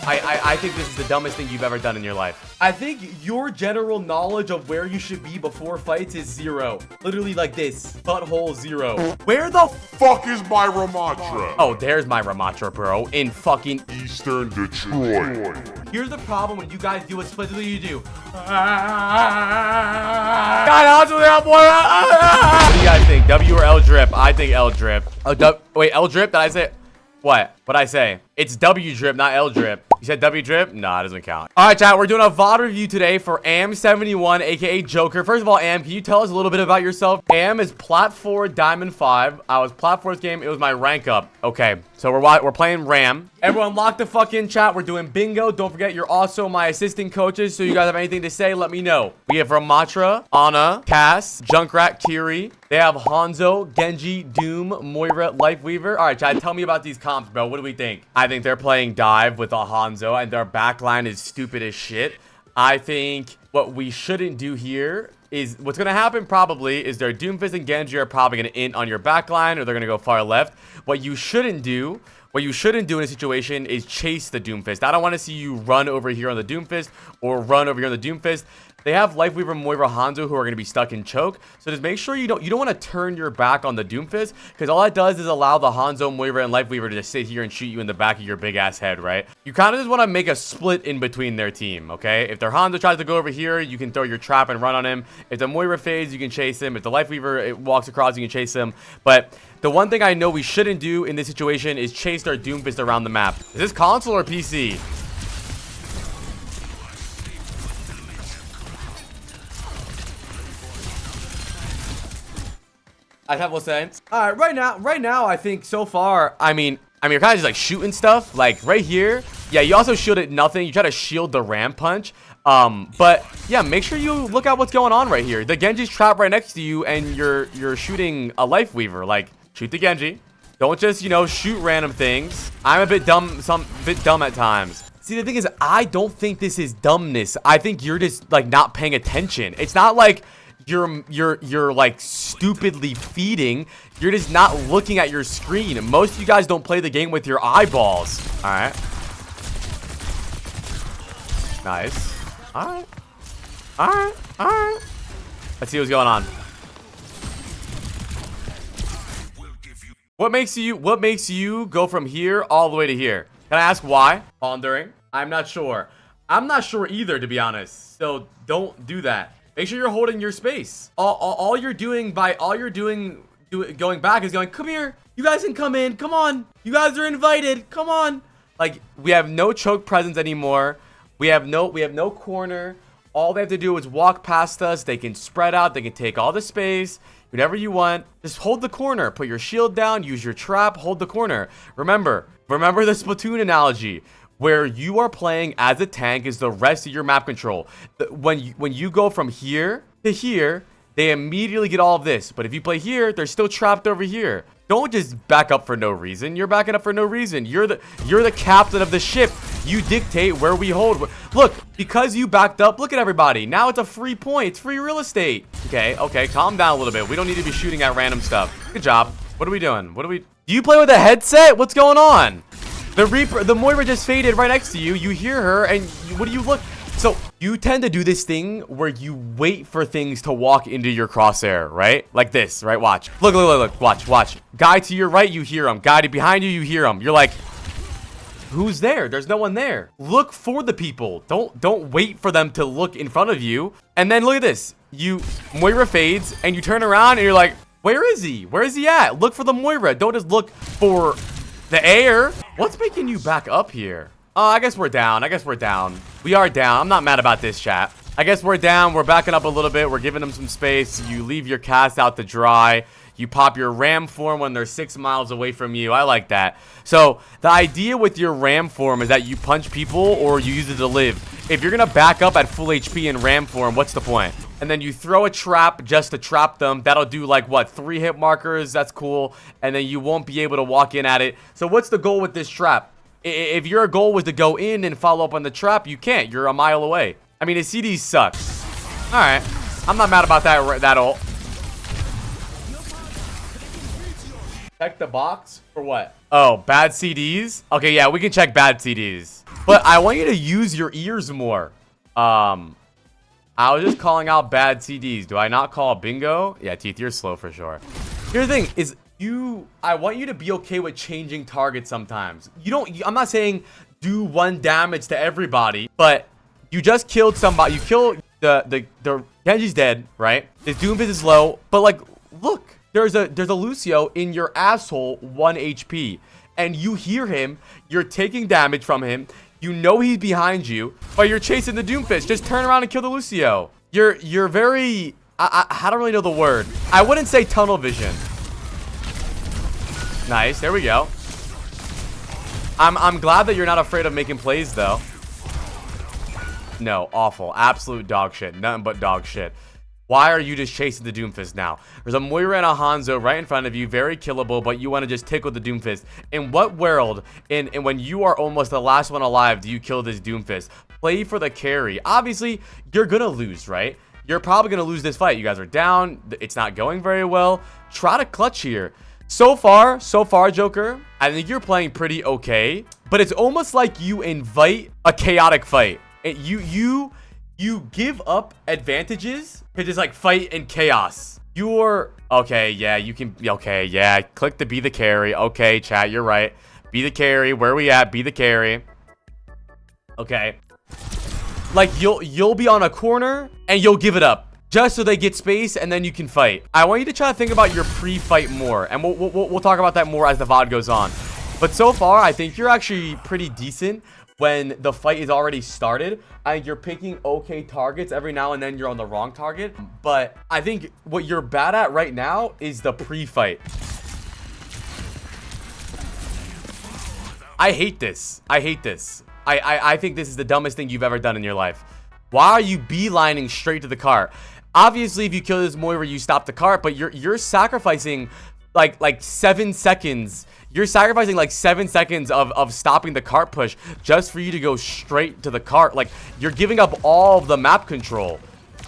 I think this is the dumbest thing you've ever done in your life. I think your general knowledge of where you should be before fights is 0. Literally like this. Butthole 0. Where the Fuck is my Ramatra? Oh, there's my Ramatra, bro. In fucking Eastern Detroit. Here's the problem when you guys do what Splatoon you do. God, what do you guys think? W or L drip? I think L drip. Oh, wait, L drip? Did I say? What? What'd I say? It's W drip, not L drip. You said W drip? Nah, it doesn't count. All right, chat. We're doing a VOD review today for Am71, aka Joker. First of all, Am, can you tell us a little bit about yourself? Am is Plat 4, Diamond 5. I was Plat 4's game. It was my rank up. Okay, so we're playing Ram. Everyone lock the fuck in, chat. We're doing bingo. Don't forget, you're also my assistant coaches. So you guys have anything to say, let me know. We have Ramatra, Ana, Cass, Junkrat, Kiri. They have Hanzo, Genji, Doom, Moira, Lifeweaver. All right, chat. Tell me about these comps, bro. What do we think? I think they're playing dive with a Hanzo, and their backline is stupid as shit. I think what we shouldn't do here is what's going to happen probably is their Doomfist and Genji are probably going to int on your backline, or they're going to go far left. What you shouldn't do in a situation is chase the Doomfist. I don't want to see you run over here on the Doomfist or run over here on the Doomfist. They have Lifeweaver, Moira, Hanzo who are going to be stuck in choke. So just make sure you don't want to turn your back on the Doomfist, because all that does is allow the Hanzo, Moira, and Lifeweaver to just sit here and shoot you in the back of your big ass head, right? You kind of just want to make a split in between their team, okay? If their Hanzo tries to go over here, you can throw your trap and run on him. If the Moira fades, you can chase him. If the Lifeweaver walks across, you can chase him. But the one thing I know we shouldn't do in this situation is chase their Doomfist around the map. Is this console or PC? I have sense. All right, right now, I think so far, I mean, you're kind of just like shooting stuff, like right here. Yeah, you also shielded nothing. You try to shield the ram punch. But yeah, make sure you look at what's going on right here. The Genji's trapped right next to you, and you're shooting a Lifeweaver. Like, shoot the Genji. Don't just, you know, shoot random things. I'm a bit dumb, bit dumb at times. See, the thing is, I don't think this is dumbness. I think you're just like not paying attention. It's not like you're like stupidly feeding. You're just not looking at your screen. Most of you guys don't play the game with your eyeballs. All right. Nice. All right. All right. All right. Let's see what's going on. What makes you go from here all the way to here? Can I ask why? Pondering. I'm not sure. I'm not sure either, to be honest. So don't do that. Make sure you're holding your space. All you're doing going back is going, come here. You guys can come in. Come on. You guys are invited. Come on. Like, we have no choke presence anymore. We have no corner. All they have to do is walk past us. They can spread out. They can take all the space. Whatever you want. Just hold the corner. Put your shield down. Use your trap. Hold the corner. Remember the Splatoon analogy. Where you are playing as a tank is the rest of your map control. When you go from here to here, they immediately get all of this. But if you play here, they're still trapped over here. Don't just back up for no reason. You're backing up for no reason. You're the captain of the ship. You dictate where we hold. Look, because you backed up, look at everybody. Now it's a free point. It's free real estate. Okay, calm down a little bit. We don't need to be shooting at random stuff. Good job. What are we doing? Do you play with a headset? What's going on? The Moira just faded right next to you. You hear her, and what do you look? So you tend to do this thing where you wait for things to walk into your crosshair, right? Like this, right? Watch. Look. Watch. Guy to your right, you hear him. Guy behind you, you hear him. You're like, who's there? There's no one there. Look for the people. Don't wait for them to look in front of you. And then look at this. Moira fades, and you turn around, and you're like, where is he? Where is he at? Look for the Moira. Don't just look for the air. What's making you back up here? Oh, I guess we're down. We are down. I'm not mad about this, chat. I guess we're down. We're backing up a little bit. We're giving them some space. You leave your cast out to dry. You pop your ram form when they're 6 miles away from you. I like that. So the idea with your ram form is that you punch people or you use it to live. If you're going to back up at full HP in ram form, what's the point? And then you throw a trap just to trap them. That'll do like, what, 3 hit markers? That's cool. And then you won't be able to walk in at it. So what's the goal with this trap? If your goal was to go in and follow up on the trap, you can't. You're a mile away. I mean, his CD sucks. All right. I'm not mad about that ult. Check the box for what? Oh, bad CDs? Okay, yeah, we can check bad CDs. But I want you to use your ears more. I was just calling out bad CDs. Do I not call bingo? Yeah, Teeth, you're slow for sure. Here's the thing is I want you to be okay with changing targets sometimes. I'm not saying do 1 damage to everybody, but you just killed somebody. You killed the Genji's dead, right? His Doomfist is low, but like, look. There's a Lucio in your asshole 1 HP and you hear him, you're taking damage from him, you know he's behind you, but you're chasing the Doomfist. Just turn around and kill the Lucio. You're very I don't really know the word. I wouldn't say tunnel vision. Nice, there we go. I'm glad that you're not afraid of making plays though. No, awful. Absolute dog shit. Nothing but dog shit. Why are you just chasing the Doomfist now? There's a Moira and a Hanzo right in front of you, very killable, but you want to just tickle the Doomfist. In what world, and when you are almost the last one alive, do you kill this Doomfist? Play for the carry. Obviously, you're gonna lose, right? You're probably gonna lose this fight. You guys are down. It's not going very well. Try to clutch here. So far, Joker, I think you're playing pretty okay, but it's almost like you invite a chaotic fight. You give up advantages to just like fight in chaos. Okay, yeah, you can. Okay, yeah, click to be the carry. Okay, chat, you're right. Be the carry. Where we at? Be the carry. Okay. Like you'll be on a corner and you'll give it up just so they get space and then you can fight. I want you to try to think about your pre-fight more, and we'll talk about that more as the VOD goes on. But so far, I think you're actually pretty decent. When the fight is already started, I think you're picking okay targets. Every now and then you're on the wrong target. But I think what you're bad at right now is the pre-fight. I hate this. I think this is the dumbest thing you've ever done in your life. Why are you beelining straight to the cart? Obviously, if you kill this Moira, you stop the cart, but you're sacrificing like 7 seconds. You're sacrificing like 7 seconds of stopping the cart push just for you to go straight to the cart. Like, you're giving up all of the map control.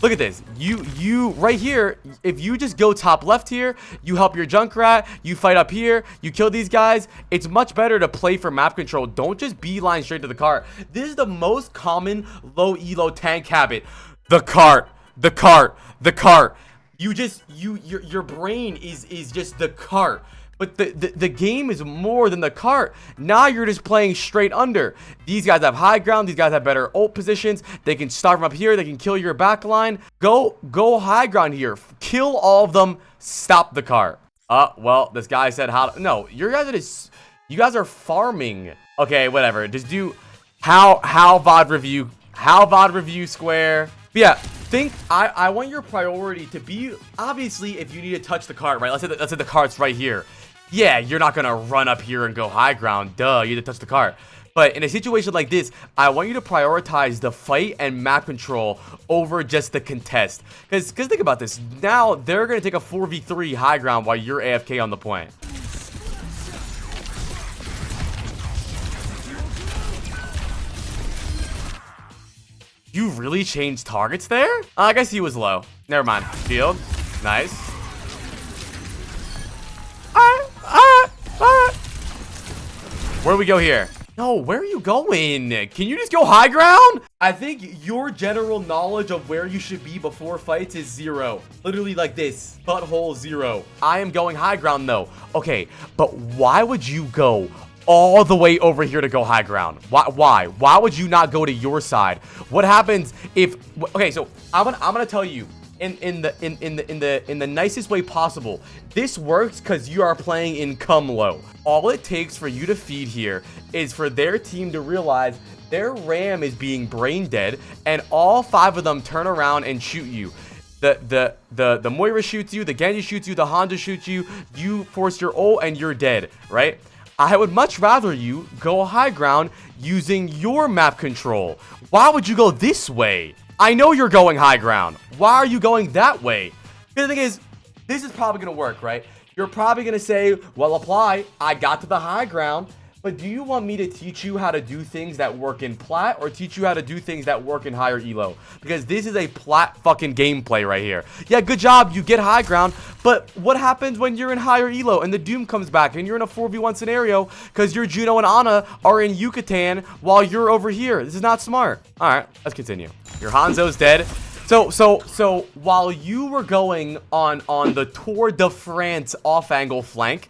Look at this. You right here, if you just go top left here, you help your Junkrat, you fight up here, you kill these guys. It's much better to play for map control. Don't just beeline straight to the cart. This is the most common low elo tank habit. The cart. Your brain is just the cart. But the game is more than the cart. Now you're just playing straight under. These guys have high ground. These guys have better ult positions. They can start from up here. They can kill your back line. Go high ground here. Kill all of them. Stop the cart. Well, this guy said how to... No, you guys are farming. Okay, whatever. Just do how VOD review. How VOD review square. But yeah, I want your priority to be... Obviously, if you need to touch the cart, right? Let's say the cart's right here. Yeah, you're not gonna run up here and go high ground. Duh, you need to touch the cart. But in a situation like this, I want you to prioritize the fight and map control over just the contest. Because think about this. Now, they're gonna take a 4v3 high ground while you're AFK on the point. You really changed targets there? I guess he was low. Never mind. Shield. Nice. Where do we go here? No, where are you going? Can you just go high ground? I think your general knowledge of where you should be before fights is 0. Literally like this. Butthole 0. I am going high ground though. Okay, but why would you go all the way over here to go high ground? Why would you not go to your side? What happens if... Okay, so I'm gonna tell you in the nicest way possible. This works because you are playing in come low. All it takes for you to feed here is for their team to realize their Ram is being brain dead, and all 5 of them turn around and shoot you. The Moira shoots you, the Genji shoots you, the Honda shoots you, you force your ult and you're dead, right? I would much rather you go high ground using your map control. Why would you go this way? I know you're going high ground. Why are you going that way? The thing is, this is probably going to work, right? You're probably going to say, well, apply. I got to the high ground, But do you want me to teach you how to do things that work in plat or teach you how to do things that work in higher elo? Because this is a plat fucking gameplay right here. Yeah, good job. You get high ground. But what happens when you're in higher elo and the Doom comes back and you're in a 4v1 scenario because your Juno and Ana are in Yucatan while you're over here? This is not smart. All right, let's continue. Your Hanzo's dead. So while you were going on the Tour de France off-angle flank,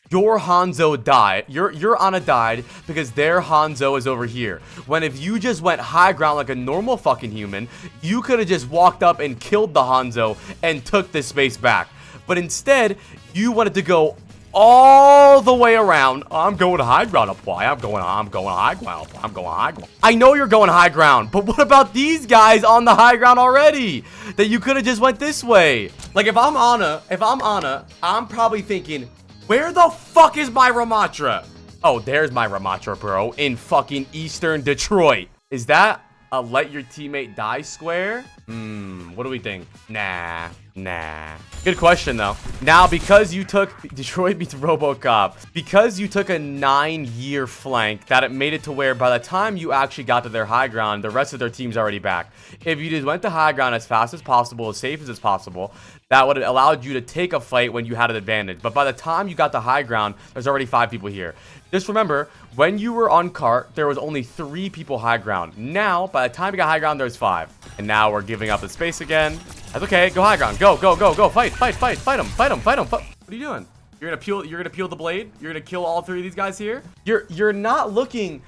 your Hanzo died. Your Ana died because their Hanzo is over here. When if you just went high ground like a normal fucking human, you could have just walked up and killed the Hanzo and took this space back. But instead, you wanted to go all the way around. I'm going high ground apply. I'm going high ground. I'm going high ground. I know you're going high ground, but what about these guys on the high ground already? That you could have just went this way. Like if I'm Ana, I'm probably thinking, where the fuck is my Ramatra? Oh, there's my Ramatra, bro, in fucking Eastern Detroit. Is that a let your teammate die square? What do we think? Nah. Good question, though. Now, because you took Detroit beats RoboCop, because you took a 9-year flank, that it made it to where by the time you actually got to their high ground, the rest of their team's already back. If you just went to high ground as fast as possible, as safe as possible, that would have allowed you to take a fight when you had an advantage. But by the time you got to high ground, there's already 5 people here. Just remember, when you were on cart, there was only 3 people high ground. Now, by the time you got high ground, there's 5. And now we're giving up the space again. That's okay. Go high ground. Go. Fight him. What are you doing? You're gonna peel the blade? You're gonna kill all 3 of these guys here? You're not looking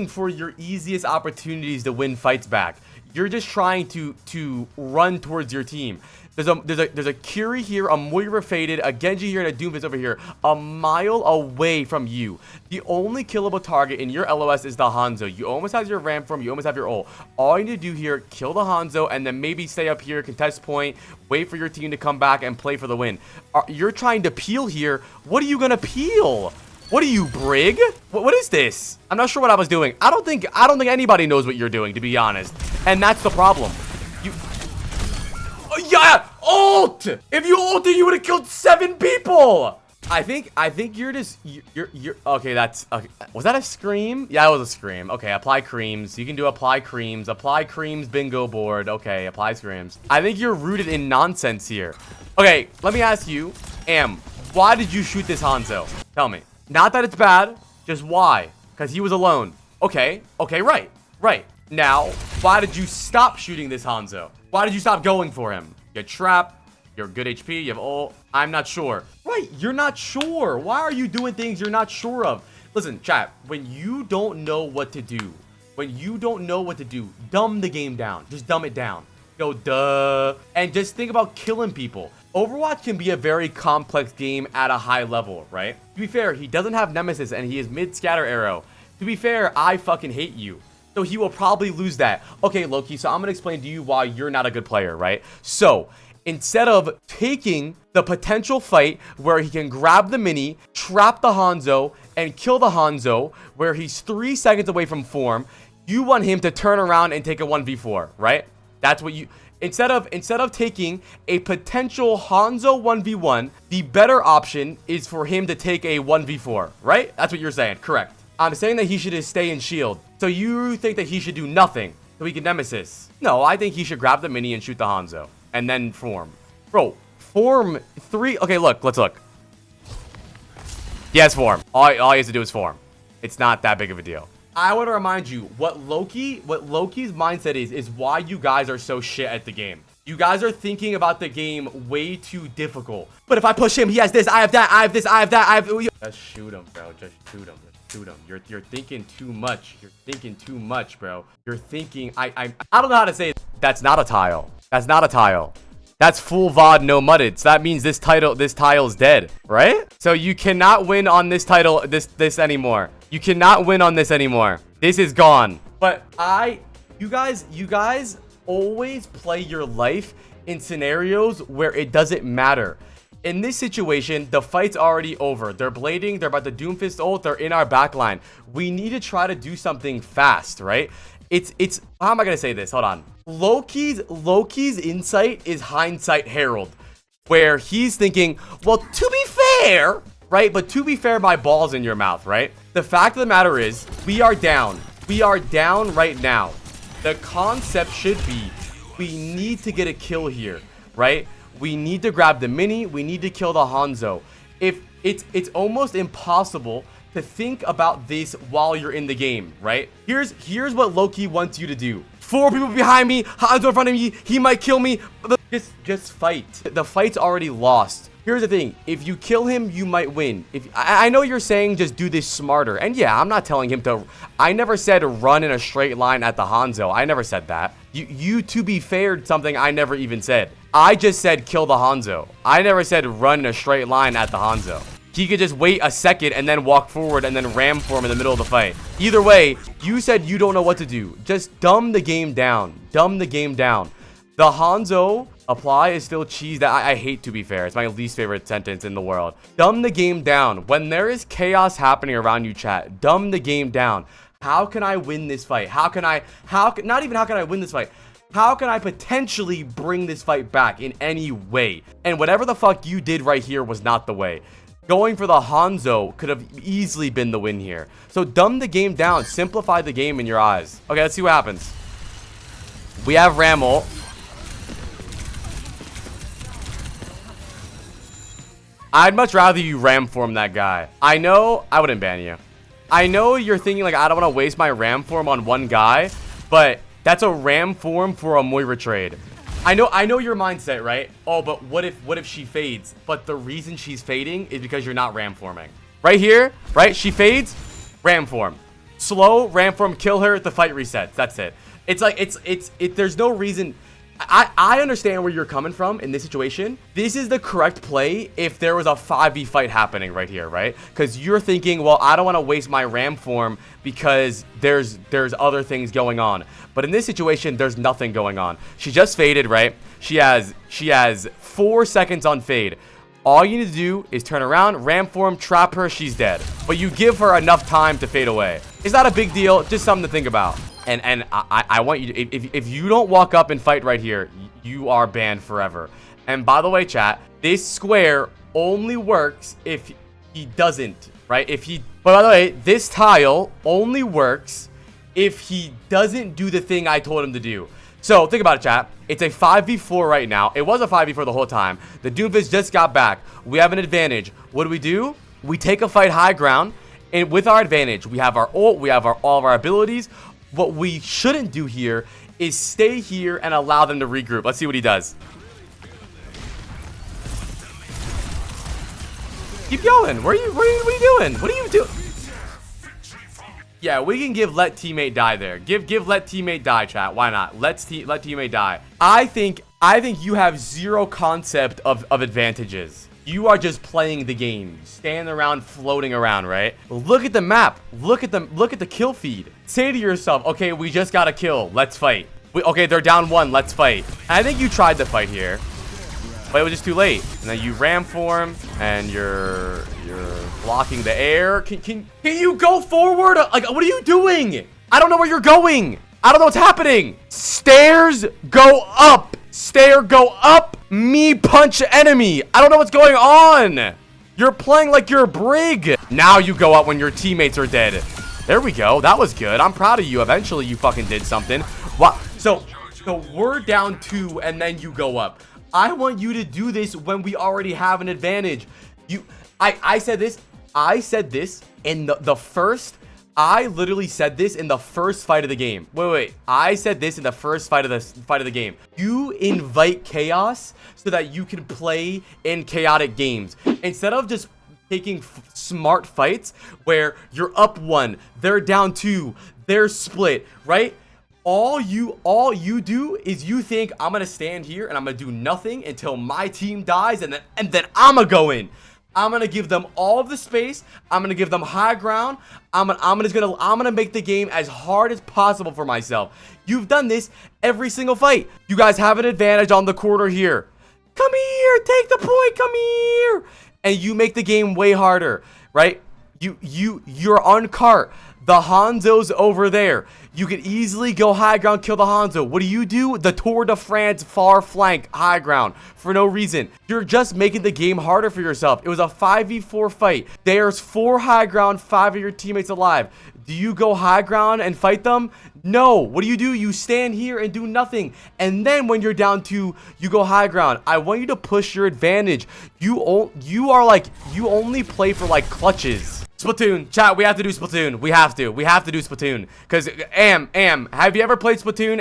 for your easiest opportunities to win fights back. You're just trying to run towards your team. There's a Curie here, a Moira faded, a Genji here, and a Doomfist over here, a mile away from you. The only killable target in your LOS is the Hanzo. You almost have your ramp form, you almost have your ult. All you need to do here, kill the Hanzo, and then maybe stay up here, contest point, wait for your team to come back and play for the win. You're trying to peel here. What are you gonna peel? What are you, Brig? What is this? I'm not sure what I was doing. I don't think anybody knows what you're doing, to be honest. And that's the problem. Yeah, ult! If you ulted, you would have killed 7 people. I think you're just you're okay. That's okay. Was that a scream? Yeah, it was a scream. Okay, apply creams. You can do apply creams. Apply creams bingo board. Okay, apply screams. I think you're rooted in nonsense here. Okay, let me ask you, why did you shoot this Hanzo? Tell me. Not that it's bad, just why? Because he was alone. Okay, right. Now, why did you stop shooting this Hanzo? Why did you stop going for him? You're trapped. You're good HP. You have ult. I'm not sure. Right, you're not sure. Why are you doing things you're not sure of? Listen, chat, when you don't know what to do, dumb the game down. Just dumb it down. Go, duh. And just think about killing people. Overwatch can be a very complex game at a high level, right? To be fair, he doesn't have Nemesis and he is mid-scatter arrow. To be fair, I fucking hate you. So he will probably lose that. Okay, Loki, so I'm going to explain to you why you're not a good player, right? So instead of taking the potential fight where he can grab the mini, trap the Hanzo, and kill the Hanzo, where he's 3 seconds away from form, you want him to turn around and take a 1v4, right? That's what you... Instead of taking a potential Hanzo 1v1, the better option is for him to take a 1v4, right? That's what you're saying. Correct. I'm saying that he should just stay in shield. So you think that he should do nothing so he can Nemesis? No, I think he should grab the mini and shoot the Hanzo. And then form. Bro, form 3... Okay, look. Let's look. He has form. All he has to do is form. It's not that big of a deal. I want to remind you, what Loki's mindset is why you guys are so shit at the game. You guys are thinking about the game way too difficult. But if I push him, he has this, I have that, I have this, I have that, I have... Just shoot him, bro. Just shoot him. Shoot him. You're thinking too much. You're thinking too much, bro. You're thinking... I don't know how to say it. That's not a tile. That's not a tile. That's full VOD, no mudded. So that means this tile is dead, right? So you cannot win on this title, this anymore. You cannot win on this anymore. This is gone. But you guys always play your life in scenarios where it doesn't matter. In this situation, the fight's already over. They're blading. They're about to Doomfist ult. They're in our backline. We need to try to do something fast, right? It's how am I gonna say this? Hold on. Loki's insight is hindsight Herald, where he's thinking, well, to be fair, right? But to be fair, my ball's in your mouth, right? The fact of the matter is, we are down. We are down right now. The concept should be, we need to get a kill here, right? We need to grab the mini. We need to kill the Hanzo. If it's almost impossible to think about this while you're in the game, right? Here's what Loki wants you to do. 4 people behind me, Hanzo in front of me. He might kill me. Just fight. The fight's already lost. Here's the thing. If you kill him, you might win. I know you're saying just do this smarter. And yeah, I'm not telling him to. I never said run in a straight line at the Hanzo. I never said that. You to be fair, something I never even said. I just said kill the Hanzo. I never said run in a straight line at the Hanzo. He could just wait a second and then walk forward and then ram for him in the middle of the fight. Either way, you said you don't know what to do. Just dumb the game down. Dumb the game down. The Hanzo apply is still cheese that I hate, to be fair. It's my least favorite sentence in the world. Dumb the game down. When there is chaos happening around you, chat, dumb the game down. How can I win this fight? Not even how can I win this fight? How can I potentially bring this fight back in any way? And whatever the fuck you did right here was not the way. Going for the Hanzo could have easily been the win here. So dumb the game down. Simplify the game in your eyes. Okay, let's see what happens. We have Ram ult. I'd much rather you ram form that guy. I know I wouldn't ban you. I know you're thinking like I don't want to waste my ram form on one guy, but that's a ram form for a Moira trade. I know your mindset, right? Oh, but what if she fades? But the reason she's fading is because you're not ram forming. Right here, right? She fades, ram form. Slow, ram form, kill her, the fight resets. That's it. It's like there's no reason. I understand where you're coming from in this situation. This is the correct play if there was a 5v fight happening right here, right? Because you're thinking, well, I don't want to waste my ram form because there's other things going on. But in this situation, there's nothing going on. She just faded, right? She has 4 seconds on fade. All you need to do is turn around, ram form, trap her, she's dead. But you give her enough time to fade away. It's not a big deal, just something to think about. And I want you to, if you don't walk up and fight right here, you are banned forever. And by the way, chat, this square only works if he doesn't, right? But by the way, this tile only works if he doesn't do the thing I told him to do. So think about it, chat. It's a 5v4 right now. It was a 5v4 the whole time. The Doomfist just got back. We have an advantage. What do? We take a fight high ground, and with our advantage, we have our ult, we have all of our abilities. What we shouldn't do here is stay here and allow them to regroup. Let's see what he does. Keep going. What are you doing? What are you doing? Yeah, we can give let teammate die there. Give let teammate die, chat. Why not? Let teammate die. I think you have zero concept of advantages. You are just playing the game, standing around, floating around, right? Look at the map. Look at the kill feed. Say to yourself, okay, we just got a kill. Let's fight. Okay, they're down 1. Let's fight. I think you tried to fight here, but it was just too late. And then you ram form, and you're blocking the air. Can you go forward? Like, what are you doing? I don't know where you're going. I don't know what's happening. Stairs go up. Stair go up. Me punch enemy. I don't know what's going on. You're playing like you're a brig. Now you go up when your teammates are dead. There we go. That was good. I'm proud of you. Eventually you fucking did something. Wow. So we're down 2 and then you go up. I want you to do this when we already have an advantage. I said this in the first. I literally said this in the first fight of the game. Wait. I said this in the first fight of the game. You invite chaos so that you can play in chaotic games instead of just taking smart fights where you're up 1, they're down 2, they're split, right? All you do is you think I'm gonna stand here and I'm gonna do nothing until my team dies, and then I'm gonna go in. I'm gonna give them all of the space. I'm gonna give them high ground. I'm gonna make the game as hard as possible for myself. You've done this every single fight. You guys have an advantage on the corner here. Come here, take the point. Come here, and you make the game way harder, right? You're on cart. The Hanzo's over there. You can easily go high ground, kill the Hanzo. What do? The Tour de France far flank high ground for no reason. You're just making the game harder for yourself. It was a 5v4 fight. There's 4 high ground, 5 of your teammates alive. Do you go high ground and fight them? No. What do? You stand here and do nothing. And then when you're down 2, you go high ground. I want you to push your advantage. You only play for like clutches. Splatoon, chat, we have to do Splatoon. We have to do Splatoon. Because, Am, have you ever played Splatoon,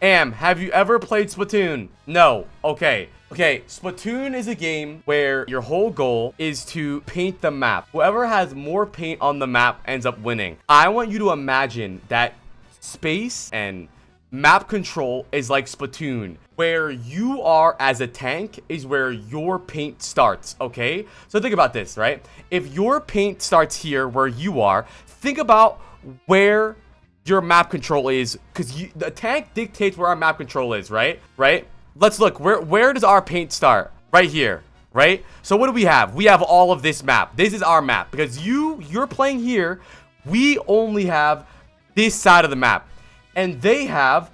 Am, have you ever played Splatoon? No. Okay, Splatoon is a game where your whole goal is to paint the map. Whoever has more paint on the map ends up winning. I want you to imagine that space and map control is like Splatoon. Where you are as a tank is where your paint starts, okay? So think about this, right? If your paint starts here where you are, think about where your map control is, because the tank dictates where our map control is, right? Let's look. Where does our paint start? Right here, right? So what do we have? We have all of this map. This is our map, because you're playing here. We only have this side of the map, and they have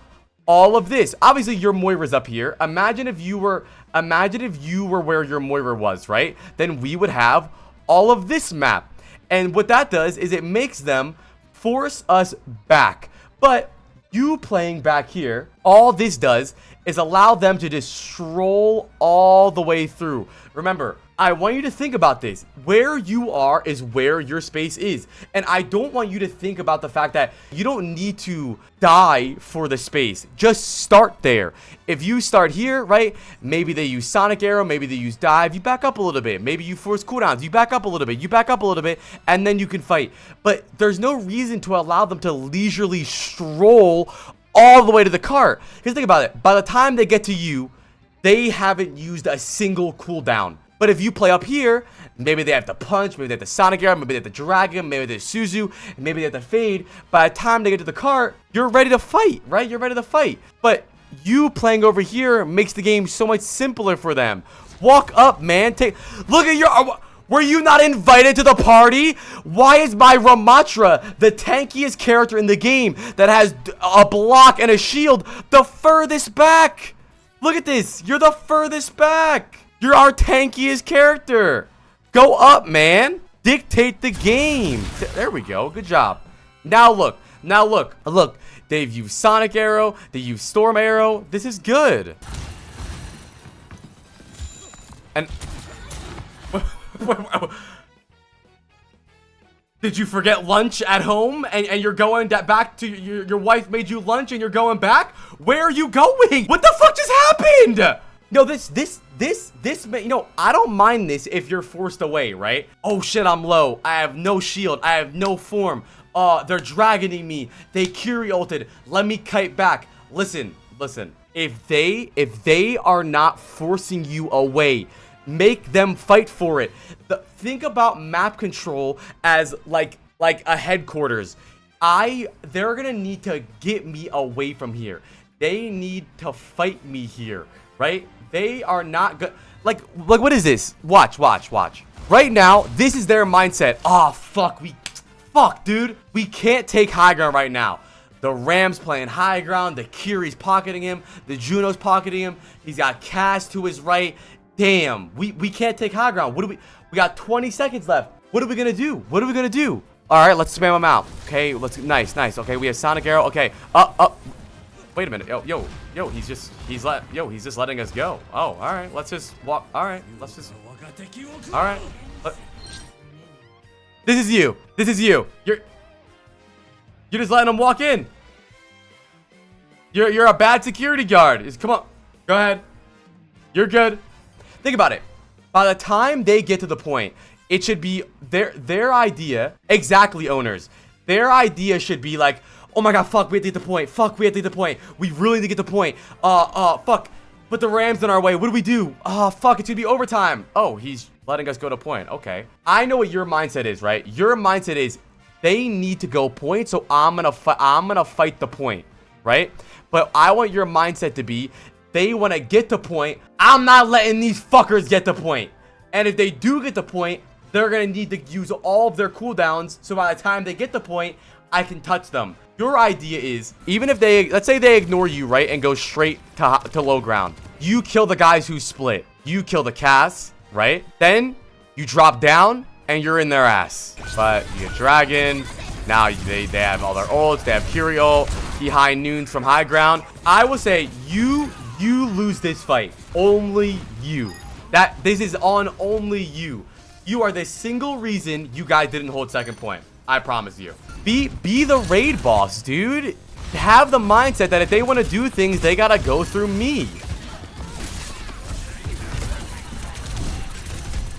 all of this. Obviously your Moira's up here. Imagine if you were where your Moira was, right? Then we would have all of this map. And what that does is it makes them force us back. But you playing back here, all this does is allow them to just stroll all the way through. Remember, I want you to think about this. Where you are is where your space is. And I don't want you to think about the fact that you don't need to die for the space. Just start there. If you start here, right? Maybe they use Sonic Arrow. Maybe they use Dive. You back up a little bit. Maybe you force cooldowns. You back up a little bit. You back up a little bit. And then you can fight. But there's no reason to allow them to leisurely stroll all the way to the cart. Because think about it. By the time they get to you, they haven't used a single cooldown. But if you play up here, maybe they have to punch, maybe they have the Sonic Arrow, maybe they have the Dragon, maybe they have Suzu, maybe they have to fade. By the time they get to the cart, you're ready to fight, right? You're ready to fight. But you playing over here makes the game so much simpler for them. Walk up, man. Look at your... Were you not invited to the party? Why is my Ramatra, the tankiest character in the game that has a block and a shield, the furthest back? Look at this. You're the furthest back. You're our tankiest character. Go up, man. Dictate the game. There we go. Good job. Now look. Look. They've used Sonic Arrow. They used Storm Arrow. This is good. And... Did you forget lunch at home and you're going back to your wife made you lunch and you're going back? Where are you going? What the fuck just happened? No, you know, I don't mind this if you're forced away, right? Oh shit, I'm low. I have no shield. I have no form. They're dragoning me. They Curie ulted. Let me kite back. Listen. If they are not forcing you away, make them fight for it. Think about map control as like a headquarters. They're gonna need to get me away from here. They need to fight me here, right? They are not good. Like what is this? Watch. Right now, this is their mindset. Oh fuck, dude. We can't take high ground right now. The Ram's playing high ground. The Curie's pocketing him. The Juno's pocketing him. He's got Cass to his right. Damn, we can't take high ground. We got 20 seconds left. What are we gonna do? All right, let's spam him out. Okay, nice. Okay, we have Sonic Arrow. Okay, wait a minute. Yo, he's just letting us go. Oh, all right, let's just walk. All right, all right. This is you. You're just letting him walk in. You're a bad security guard. Come on, go ahead. You're good. Think about it. By the time they get to the point, it should be their idea. Exactly, owners. Their idea should be like, oh my god, fuck, we have to get the point. Fuck, we have to get the point. We really need to get the point. Fuck. Put the Rams in our way. What do we do? Fuck, it's gonna be overtime. Oh, he's letting us go to point. Okay. I know what your mindset is, right? Your mindset is they need to go point, so I'm gonna fight the point, right? But I want your mindset to be they want to get the point. I'm not letting these fuckers get the point. And if they do get the point, they're going to need to use all of their cooldowns. So by the time they get the point, I can touch them. Your idea is, even if they, let's say they ignore you, right, and go straight to low ground. You kill the guys who split. You kill the cast, right? Then you drop down and you're in their ass. But you get Dragon. Now they have all their ults. They have Curie ult. He high noons from high ground. I will say you lose this fight. Only you. This is on only you. You are the single reason you guys didn't hold second point. I promise you. Be the raid boss, dude. Have the mindset that if they want to do things, they gotta go through me.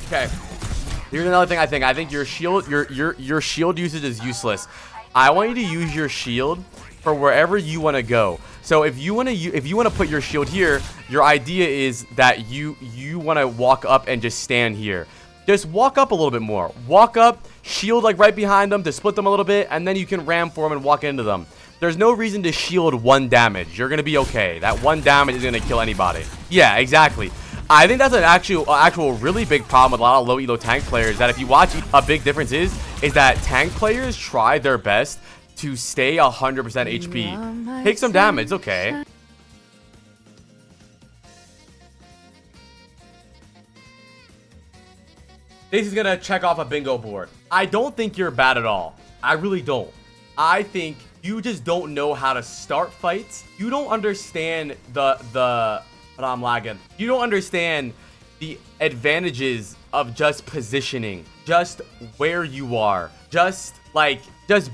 Okay. Here's another thing I think. I think your shield, your shield usage is useless. I want you to use your shield for wherever you want to go. So if you want to put your shield here, your idea is that you want to walk up and just stand here. Just walk up a little bit more. Walk up, shield like right behind them to split them a little bit, and then you can ram for them and walk into them. There's no reason to shield 1 damage. You're gonna be okay. That 1 damage is gonna kill anybody. Yeah, exactly. I think that's an actual really big problem with a lot of low elo tank players. That if you watch, a big difference is that tank players try their best to stay 100% HP. Take some damage, okay. This is gonna check off a bingo board. I don't think you're bad at all. I really don't. I think you just don't know how to start fights. You don't understand but I'm lagging. You don't understand the advantages of just positioning, just where you are, just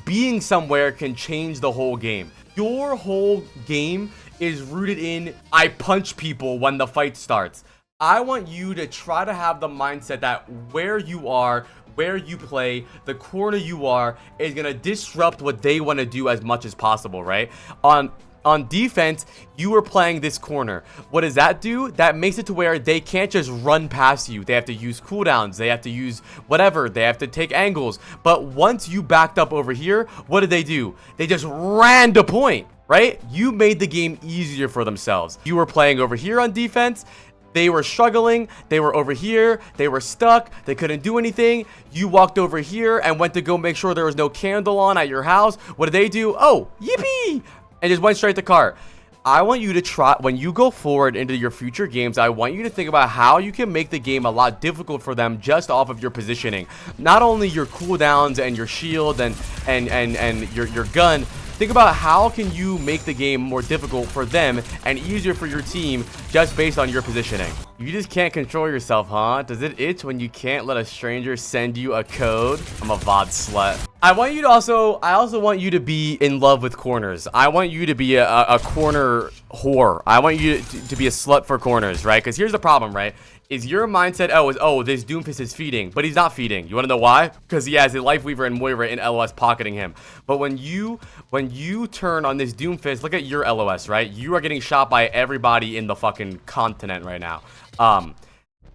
being somewhere can change the whole game. Your whole game is rooted in I punch people when the fight starts. I want you to try to have the mindset that where you are, where you play, the corner you are is gonna disrupt what they want to do as much as possible, right? On defense, you are playing this corner. What does that do? That makes it to where they can't just run past you. They have to use cooldowns. They have to use whatever. They have to take angles. But once you backed up over here, what did they do? They just ran to point, right? You made the game easier for themselves. You were playing over here on defense. They were struggling. They were over here. They were stuck. They couldn't do anything. You walked over here and went to go make sure there was no candle on at your house. What did they do? Oh, yippee! And just went straight to cart. I want you to try, when you go forward into your future games, I want you to think about how you can make the game a lot difficult for them just off of your positioning. Not only your cooldowns and your shield and your gun. Think about how can you make the game more difficult for them and easier for your team just based on your positioning. You just can't control yourself, huh? Does it itch when you can't let a stranger send you a code? I'm a VOD slut. I also want you to be in love with corners. I want you to be a corner whore. I want you to be a slut for corners, right? Because here's the problem, right? Is your mindset, oh, this Doomfist is feeding, but he's not feeding. You want to know why? Because he has a Lifeweaver and Moira in LOS pocketing him. But when you turn on this Doomfist, look at your LOS, right? You are getting shot by everybody in the fucking continent right now.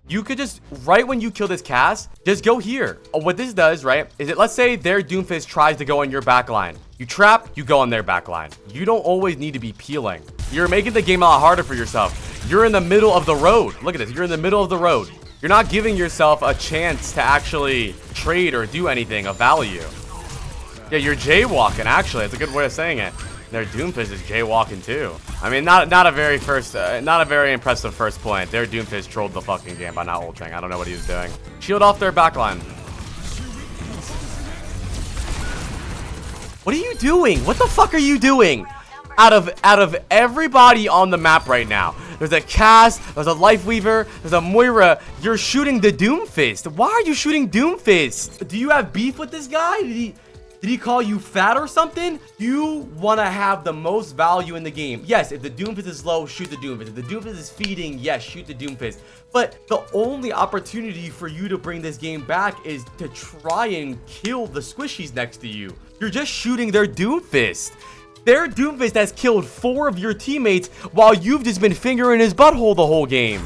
You could just, right when you kill this cast, just go here. What this does, right, is it, let's say their Doomfist tries to go on your backline. You trap, you go on their backline. You don't always need to be peeling. You're making the game a lot harder for yourself. You're in the middle of the road. Look at this. You're in the middle of the road. You're not giving yourself a chance to actually trade or do anything of value. Yeah, you're jaywalking, actually. It's a good way of saying it. Their Doomfist is jaywalking too. I mean, not a very impressive first point. Their Doomfist trolled the fucking game by not ulting. I don't know what he was doing. Shield off their backline. What are you doing? What the fuck are you doing? Out of everybody on the map right now, there's a cast, there's a Lifeweaver, there's a Moira. You're shooting the Doomfist. Why are you shooting Doomfist? Do you have beef with this guy? Did he call you fat or something? You want to have the most value in the game. Yes, if the Doomfist is low, shoot the Doomfist. If the Doomfist is feeding, yes, shoot the Doomfist. But the only opportunity for you to bring this game back is to try and kill the squishies next to you. You're just shooting their Doomfist. Their Doomfist has killed 4 of your teammates while you've just been fingering his butthole the whole game.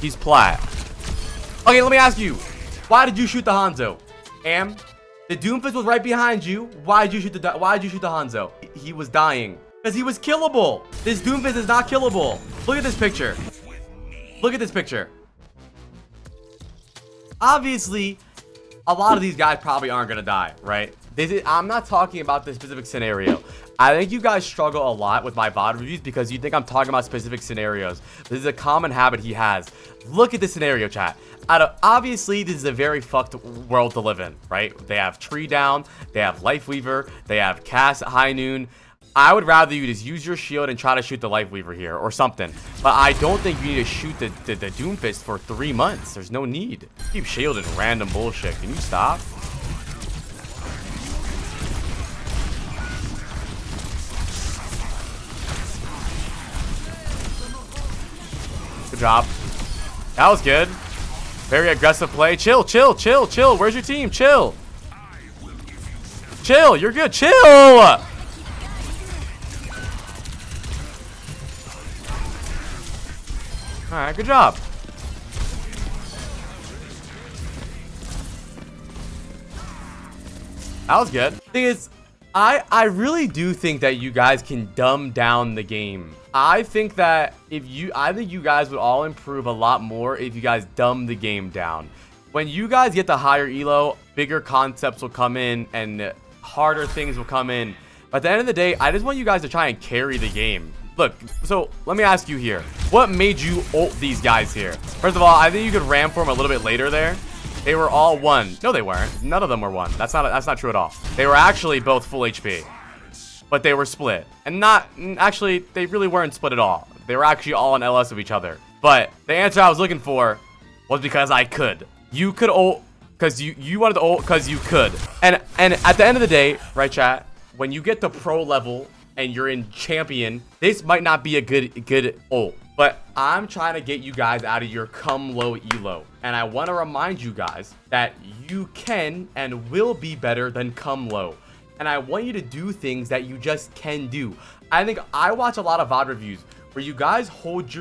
He's plat. Okay, let me ask you. Why did you shoot the Hanzo? The Doomfist was right behind you. Why did you shoot the Hanzo? He was dying. Because he was killable. This Doomfist is not killable. Look at this picture. Look at this picture. Obviously, a lot of these guys probably aren't going to die, right? I'm not talking about this specific scenario. I think you guys struggle a lot with my VOD reviews because you think I'm talking about specific scenarios. This is a common habit he has. Look at the scenario, chat. Obviously, this is a very fucked world to live in, right? They have Tree Down, they have Lifeweaver, they have Cass at high noon. I would rather you just use your shield and try to shoot the Lifeweaver here or something. But I don't think you need to shoot the Doomfist for 3 months. There's no need. Keep shielding random bullshit. Can you stop? Good job. That was good. Very aggressive play. Chill, chill, chill, chill. Where's your team? Chill. Chill. You're good. Chill. All right. Good job. That was good. Thing is, I really do think that you guys can dumb down the game. I think that I think you guys would all improve a lot more if you guys dumb the game down. When you guys get the higher elo, bigger concepts will come in and harder things will come in. But at the end of the day, I just want you guys to try and carry the game. Look, so let me ask you here. What made you ult these guys here? First of all, I think you could ram for them a little bit later there. They were all 1. No, they weren't. None of them were 1. That's not true at all. They were actually both full HP. But they were split. And actually, they really weren't split at all. They were actually all on LS of each other. But the answer I was looking for was because I could. You could ult because you wanted to ult because you could. And at the end of the day, right, chat, when you get to pro level and you're in champion, this might not be a good ult. But I'm trying to get you guys out of your come low elo. And I want to remind you guys that you can and will be better than come low. And I want you to do things that you just can do. I think I watch a lot of VOD reviews where you guys hold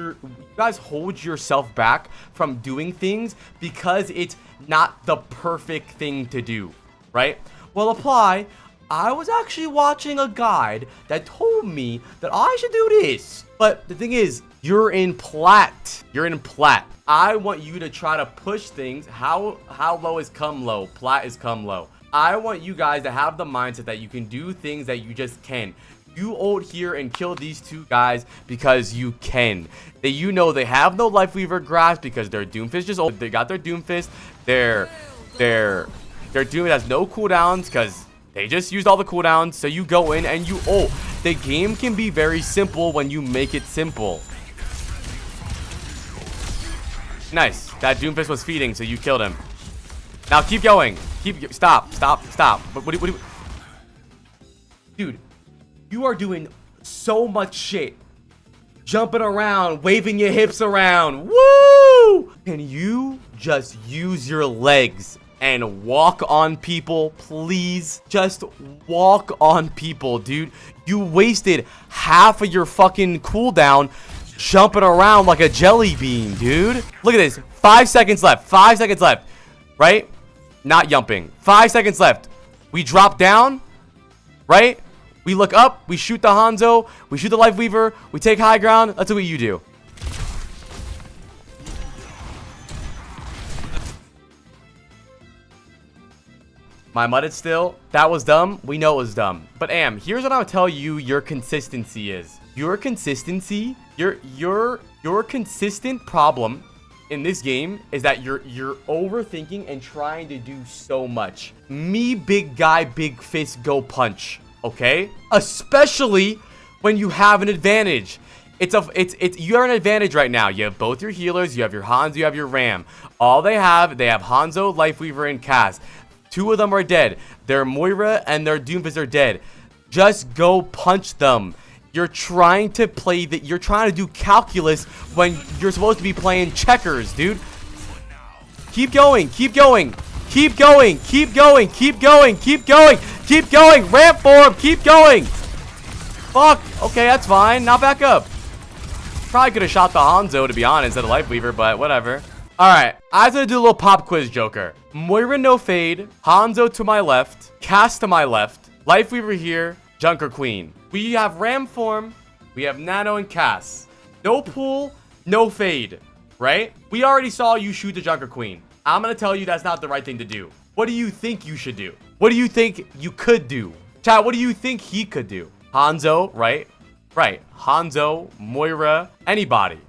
yourself back from doing things because it's not the perfect thing to do, right? Well, apply. I was actually watching a guide that told me that I should do this. But the thing is, you're in plat. You're in plat. I want you to try to push things. How low is come low? Plat is come low. I want you guys to have the mindset that you can do things that you just can. You ult here and kill these 2 guys because you can. They have no Lifeweaver grasp because their Doomfist just ult. They got their Doomfist. Their Doom has no cooldowns because they just used all the cooldowns. So you go in and you ult. The game can be very simple when you make it simple. Nice. That Doomfist was feeding, so you killed him. Now keep going. Stop. What dude, you are doing so much shit. Jumping around, waving your hips around. Woo! Can you just use your legs and walk on people, please? Just walk on people, dude. You wasted half of your fucking cooldown jumping around like a jelly bean, dude. Look at this. 5 seconds left. 5 seconds left. Right? Not jumping. 5 seconds left. We drop down. Right? We look up. We shoot the Hanzo. We shoot the Lifeweaver. We take high ground. That's what you do. My mudded still. That was dumb. We know it was dumb. But here's what I'll tell you your consistency is. Your consistency, your consistent problem in this game is that you're overthinking and trying to do so much. Me, big guy, big fist, go punch. Okay? Especially when you have an advantage. You're an advantage right now. You have both your healers, you have your Hanzo, you have your Ram. All they have Hanzo, Lifeweaver, and Cass. 2 of them are dead. Their Moira and their Doomfist are dead. Just go punch them. You're trying to you're trying to do calculus when you're supposed to be playing checkers, dude. Keep going, keep going, keep going, keep going, keep going, keep going, keep going. Ramp for him, keep going. Fuck. Okay, that's fine. Now back up. Probably could have shot the Hanzo, to be honest, instead of Lifeweaver, but whatever. Alright, I was gonna do a little pop quiz joker. Moira no fade, Hanzo to my left, Cass to my left, Lifeweaver here, Junker Queen. We have Ram form, we have Nano and Cass. No pull, no fade, right? We already saw you shoot the Junker Queen. I'm gonna tell you that's not the right thing to do. What do you think you should do? What do you think you could do? Chat, what do you think he could do? Hanzo, right? Right. Hanzo, Moira, anybody.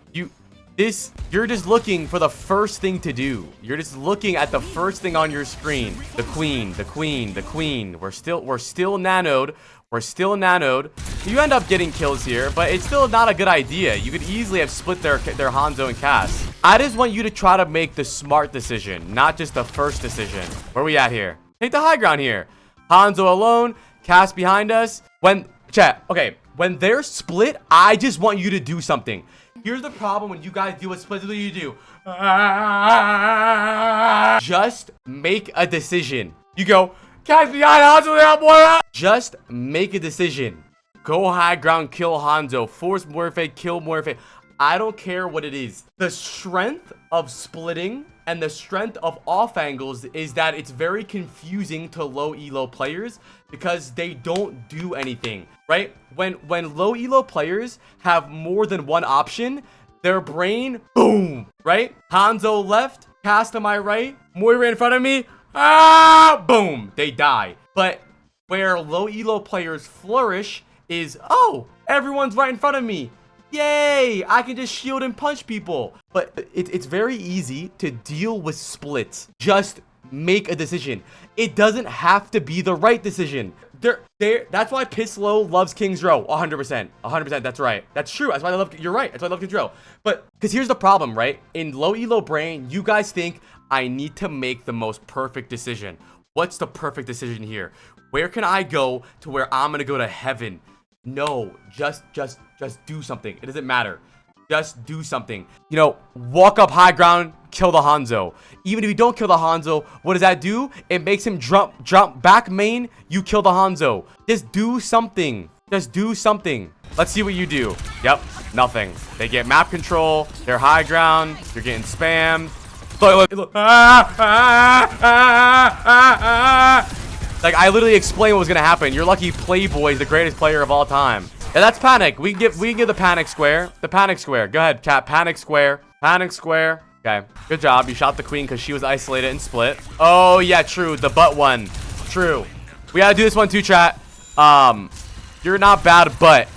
You're just looking for the first thing to do. You're just looking at the first thing on your screen. The queen, the queen, the queen. We're still nanoed. We're still nanoed. You end up getting kills here, but it's still not a good idea. You could easily have split their Hanzo and Cass. I just want you to try to make the smart decision, not just the first decision. Where are we at here? Take the high ground here. Hanzo alone, Cass behind us. When they're split, I just want you to do something. Here's the problem when you guys do a split. What do you do? Just make a decision. You go, Cass behind Hanzo. Just make a decision. Go high ground, kill Hanzo. Force Morphe, kill Morphe. I don't care what it is. The strength of splitting and the strength of off angles is that it's very confusing to low elo players because they don't do anything, right? When low elo players have more than one option, their brain, boom, right? Hanzo left, Cass to my right, Moira in front of me, boom, they die. But where low elo players flourish is, oh, everyone's right in front of me. Yay! I can just shield and punch people. But it's very easy to deal with splits. Just make a decision. It doesn't have to be the right decision. That's why Pisslow loves King's Row. 100%. 100%. That's right. That's true. That's why I love. You're right. That's why I love King's Row. But because here's the problem, right? In low elo brain, you guys think I need to make the most perfect decision. What's the perfect decision here? Where can I go to where I'm gonna go to heaven? No, just do something. It doesn't matter. Just do something. You know, walk up high ground, kill the Hanzo. Even if you don't kill the Hanzo, what does that do? It makes him jump back main. You kill the Hanzo. Just do something. Just do something. Let's see what you do. Yep, nothing. They get map control. They're high ground. You're getting spammed. Look. Like, I literally explained what was gonna happen. You're lucky Playboy is the greatest player of all time. And that's panic. We can give the panic square. The panic square. Go ahead, chat. Panic square. Panic square. Okay. Good job. You shot the queen because she was isolated and split. Oh, yeah, true. The butt one. True. We gotta do this one too, chat. You're not bad, but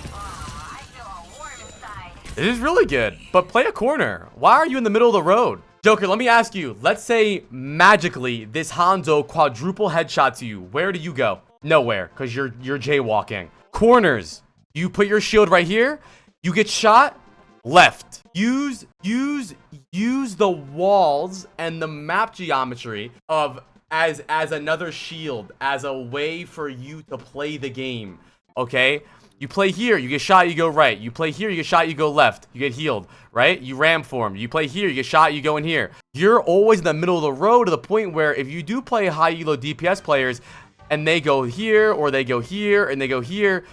it is really good. But play a corner. Why are you in the middle of the road? Joker, let me ask you. Let's say magically this Hanzo quadruple headshots you. Where do you go? Nowhere, because you're jaywalking. Corners. You put your shield right here. You get shot. Left. Use the walls and the map geometry of as another shield, as a way for you to play the game. Okay? You play here, you get shot, you go right. You play here, you get shot, you go left. You get healed, right? You ram form. You play here, you get shot, you go in here. You're always in the middle of the road to the point where if you do play high elo DPS players and they go here or they go here and they go here,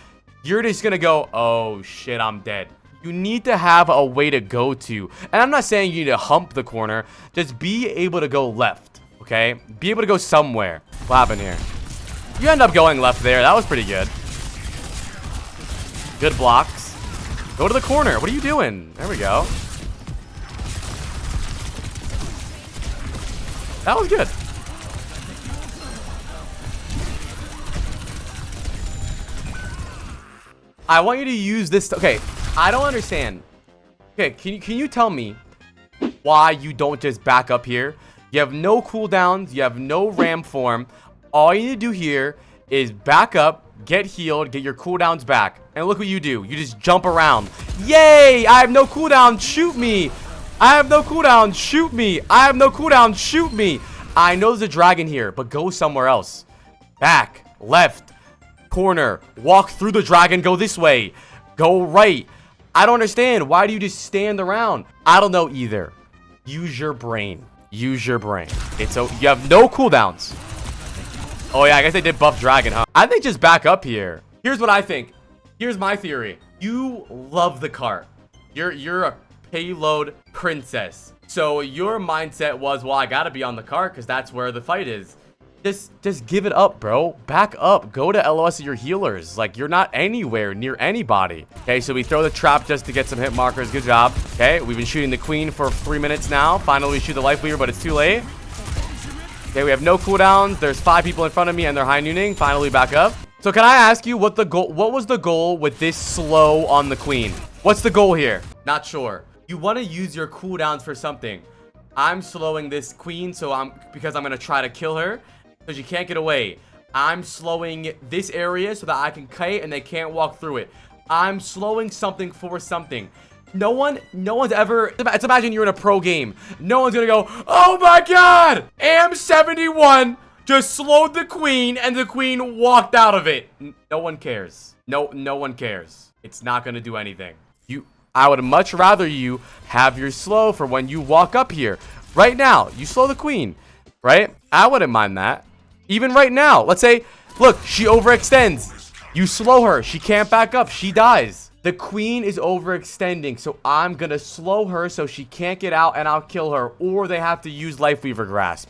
you're just gonna go, oh shit, I'm dead. You need to have a way to go to. And I'm not saying you need to hump the corner. Just be able to go left, okay? Be able to go somewhere. What happened here? You end up going left there. That was pretty good. Good blocks. Go to the corner. What are you doing? There we go. That was good. I want you to use this. Okay, I don't understand. Okay, can you tell me why you don't just back up here? You have no cooldowns. You have no ram form. All you need to do here is back up, get healed, get your cooldowns back. And look what you do. You just jump around. Yay! I have no cooldown. Shoot me. I have no cooldown. Shoot me. I have no cooldown. Shoot me. I know there's a dragon here, but go somewhere else. Back, left, corner, walk through the dragon, go this way, go right. I don't understand. Why do you just stand around? I don't know either. Use your brain. Use your brain. You have no cooldowns. Oh yeah, I guess they did buff dragon, huh? I think just back up here. Here's what I think. Here's my theory. You love the cart. You're a payload princess. So your mindset was, well, I gotta be on the cart because that's where the fight is. Just give it up, bro. Back up. Go to LOS of your healers. Like, you're not anywhere near anybody. Okay, so we throw the trap just to get some hit markers. Good job. Okay, we've been shooting the queen for 3 minutes now. Finally, we shoot the life leader, but it's too late. Okay, we have no cooldowns. There's 5 people in front of me and they're high nooning. Finally back up. So can I ask you what was the goal with this slow on the queen? What's the goal here? Not sure. You want to use your cooldowns for something. I'm slowing this queen because I'm going to try to kill her so she can't get away. I'm slowing this area so that I can kite and they can't walk through it. I'm slowing something for something. No one's ever, let's imagine you're in a pro game. No one's gonna go, oh my god, AM71 just slowed the queen and the queen walked out of it. No one cares. No one cares. It's not gonna do anything. I would much rather you have your slow for when you walk up here. Right now, you slow the queen, right? I wouldn't mind that. Even right now, let's say, look, she overextends. You slow her, she can't back up, she dies. The queen is overextending, so I'm gonna slow her so she can't get out and I'll kill her. Or they have to use Life Weaver Grasp.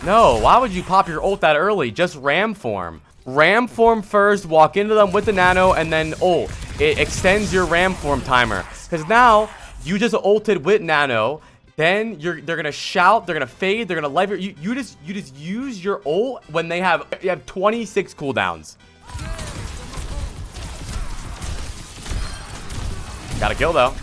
No, why would you pop your ult that early? Just ram form. Ram form first, walk into them with the nano, and then ult. It extends your ram form timer. Because now, you just ulted with nano. Then they're gonna shout, they're gonna fade, they're gonna life you just use your ult when you have 26 cooldowns. Got a kill though.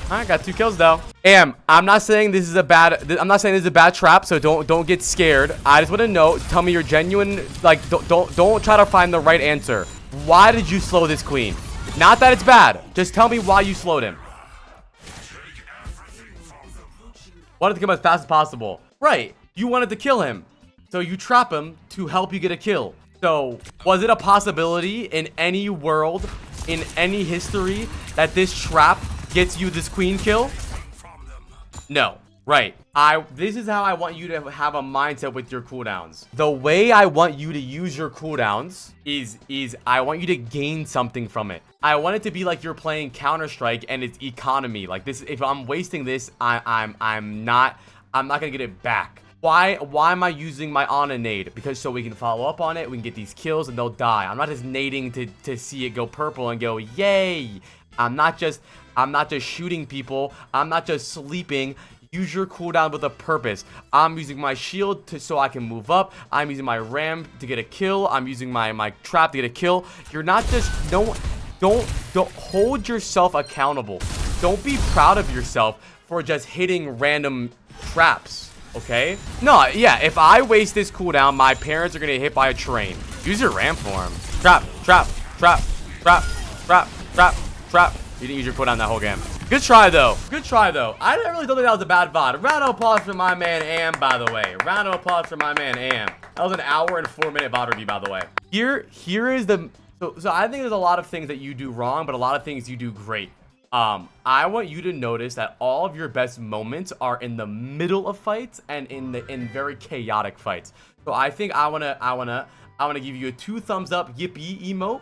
I got 2 kills though. I'm not saying this is a bad trap, so don't get scared. I just want to know, tell me your genuine, like, don't try to find the right answer. Why did you slow this queen? Not that it's bad. Just tell me why you slowed him. Wanted to come as fast as possible. Right. You wanted to kill him. So you trap him to help you get a kill. So was it a possibility in any world, in any history, that this trap gets you this queen kill? No. Right. This is how I want you to have a mindset with your cooldowns. The way I want you to use your cooldowns is I want you to gain something from it. I want it to be like you're playing Counter-Strike and it's economy. Like this, if I'm wasting this, I'm not gonna get it back. Why am I using my Ana nade? Because so we can follow up on it, we can get these kills and they'll die. I'm not just nading to see it go purple and go yay. I'm not just shooting people. I'm not just sleeping. Use your cooldown with a purpose. I'm using my shield so I can move up. I'm using my ram to get a kill. I'm using my trap to get a kill. You're not just don't hold yourself accountable. Don't be proud of yourself for just hitting random traps. Okay? No, yeah, if I waste this cooldown, my parents are gonna get hit by a train. Use your ram form. Trap. You didn't use your cooldown that whole game. Good try, though. Good try, though. I really don't think that was a bad VOD. Round of applause for my man, Am, by the way. Round of applause for my man, Am. That was an hour and 4-minute VOD review, by the way. Here is the... So I think there's a lot of things that you do wrong, but a lot of things you do great. I want you to notice that all of your best moments are in the middle of fights and in very chaotic fights. So I think I wanna give you a 2 thumbs up yippee emote.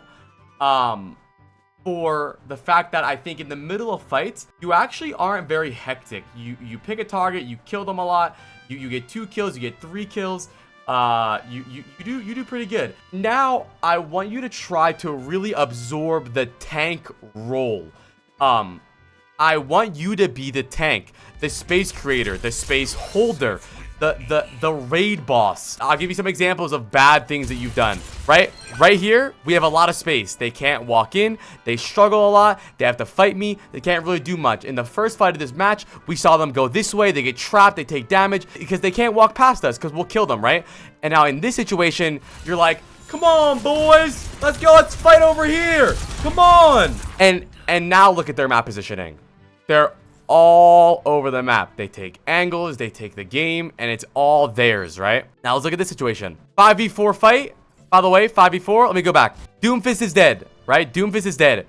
For the fact that I think in the middle of fights, you actually aren't very hectic. You pick a target, you kill them a lot, you get 2 kills, you get 3 kills. You do pretty good. Now I want you to try to really absorb the tank role. I want you to be the tank, the space creator, the space holder, the raid boss. I'll give you some examples of bad things that you've done. Right here, we have a lot of space. They can't walk in. They struggle a lot. They have to fight me. They can't really do much. In the first fight of this match, we saw them go this way. They get trapped. They take damage because they can't walk past us because we'll kill them, right? And now in this situation, you're like, come on, boys. Let's go. Let's fight over here. Come on. And now look at their map positioning. They're all over the map. They take angles, they take the game, and it's all theirs, right? Now let's look at this situation. 5v4 fight. By the way, 5v4. Let me go back. Doomfist is dead, right? Doomfist is dead.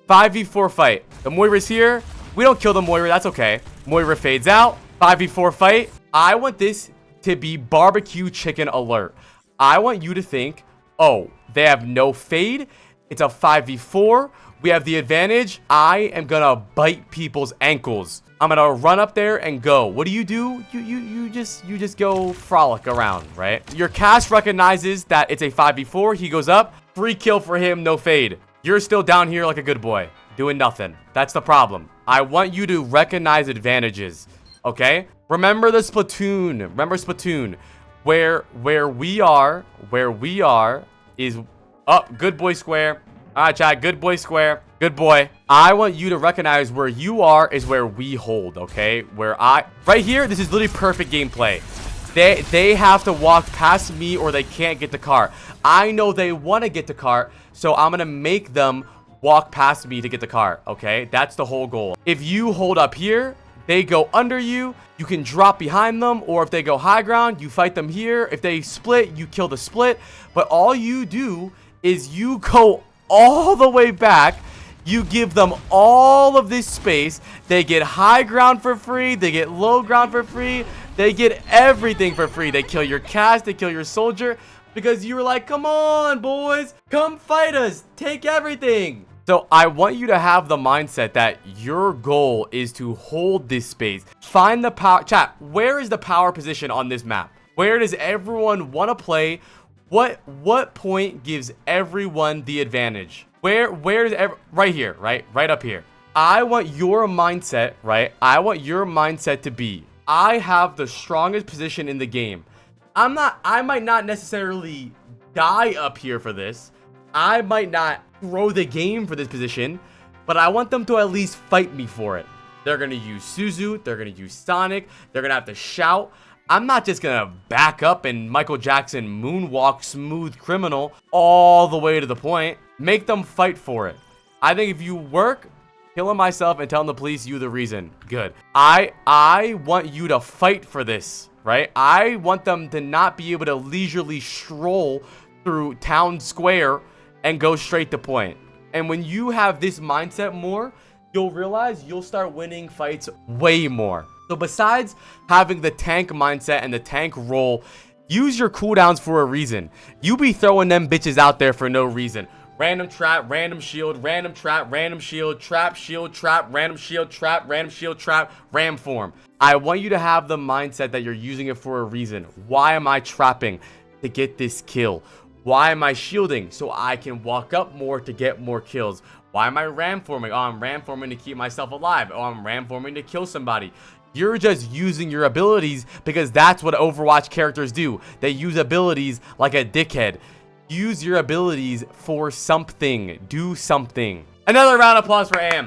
5v4 fight. The Moira's here. We don't kill the Moira. That's okay. Moira fades out. 5v4 fight. I want this to be barbecue chicken alert. I want you to think, oh, they have no fade. It's a 5v4. We have the advantage. I am gonna bite people's ankles. I'm gonna run up there and go. What do? You just go frolic around, right? Your cast recognizes that it's a 5v4. He goes up. Free kill for him, no fade. You're still down here like a good boy, doing nothing. That's the problem. I want you to recognize advantages, okay? Remember the Splatoon. Remember Splatoon. Where we are is up. Good boy square. All right, chat. Good boy square. Good boy. I want you to recognize where you are is where we hold, okay? Right here, this is literally perfect gameplay. They have to walk past me or they can't get the car. I know they want to get the car, so I'm going to make them walk past me to get the car, okay? That's the whole goal. If you hold up here, they go under you, you can drop behind them, or if they go high ground, you fight them here. If they split, you kill the split. But all you do is you go all the way back. You give them all of this space. They get high ground for free. They get low ground for free. They get everything for free. They kill your cast. They kill your soldier. Because you were like, come on, boys. Come fight us. Take everything. So I want you to have the mindset that your goal is to hold this space. Find the power. Chat, where is the power position on this map? Where does everyone want to play? What point gives everyone the advantage? Where is right here, right up here. I want your mindset, right? I want your mindset to be, I have the strongest position in the game. I might not necessarily die up here for this. I might not throw the game for this position, but I want them to at least fight me for it. They're going to use Suzu. They're going to use Sonic. They're going to have to shout. I'm not just going to back up and Michael Jackson moonwalk smooth criminal all the way to the point. Make them fight for it. I think if you work, killing myself and telling the police you the reason, good. I want you to fight for this, right? I want them to not be able to leisurely stroll through town square and go straight to point. And when you have this mindset more, you'll realize you'll start winning fights way more. So besides having the tank mindset and the tank role, use your cooldowns for a reason. You be throwing them bitches out there for no reason. Random trap, random shield, random trap, random shield, trap, random shield, trap, ram form. I want you to have the mindset that you're using it for a reason. Why am I trapping? To get this kill. Why am I shielding? So I can walk up more to get more kills. Why am I ram forming? Oh, I'm ram forming to keep myself alive. Oh, I'm ram forming to kill somebody. You're just using your abilities because that's what Overwatch characters do. They use abilities like a dickhead. Use your abilities for something. Do something. Another round of applause for Am.